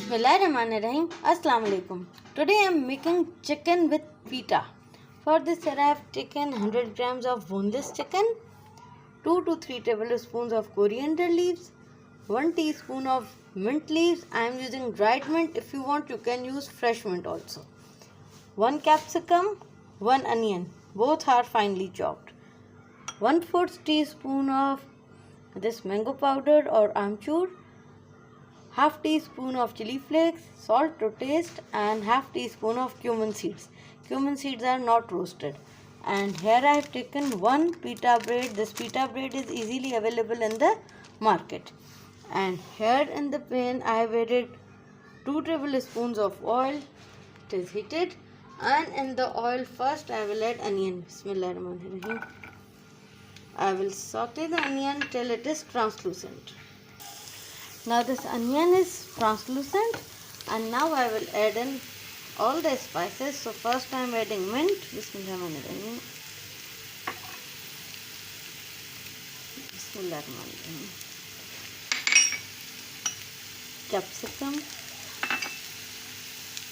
Bismillahirrahmanirrahim. Assalamu alaikum. Today I am making chicken with pita. For this here I have taken 100 grams of boneless chicken, 2 to 3 tablespoons of coriander leaves, 1 teaspoon of mint leaves. I am using dried mint. If you want you can use fresh mint also. 1 capsicum, 1 onion. Both are finely chopped. 1/4 teaspoon of this mango powder or amchur. Half teaspoon of chili flakes, salt to taste, and half teaspoon of cumin seeds. Cumin seeds are not roasted. And here I have taken 1 pita bread. This pita bread is easily available in the market. And here in the pan I have added 2 tablespoons of oil. It is heated. And in the oil first I will add onion. Bismillahirrahmanirrahim. I will saute the onion till it is translucent. Now this onion is translucent, and now I will add in all the spices. So first I am adding mint. Bismillahirrahmanirrahim. Bismillahirrahmanirrahim. Capsicum,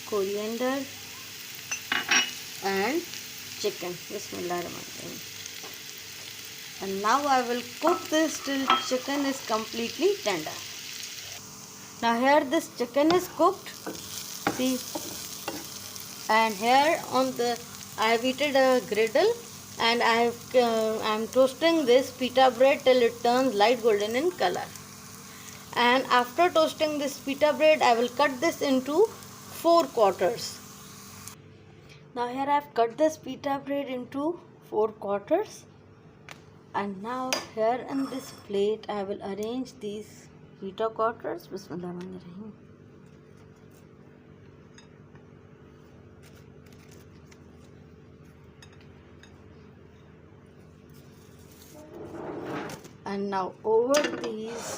coriander and chicken. Bismillahirrahmanirrahim. And now I will cook this till chicken is completely tender. Now here this chicken is cooked, see, and here on the I have heated a griddle and I am toasting this pita bread till it turns light golden in color. And after toasting this pita bread I will cut this into 4 quarters. Now here I have cut this pita bread into 4 quarters, and now here in this plate I will arrange these pita quarters. Bismillahirrahmanirrahim. And now over these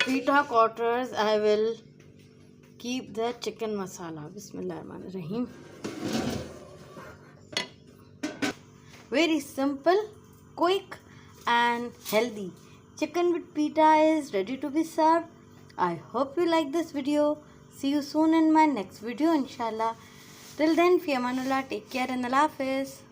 pita quarters I will keep the chicken masala. Bismillahirrahmanirrahim. Very simple, quick and healthy. Chicken with pita is ready to be served. I hope you like this video. See you soon in my next video inshallah. Till then, fi amanullah, take care and Allah Hafiz.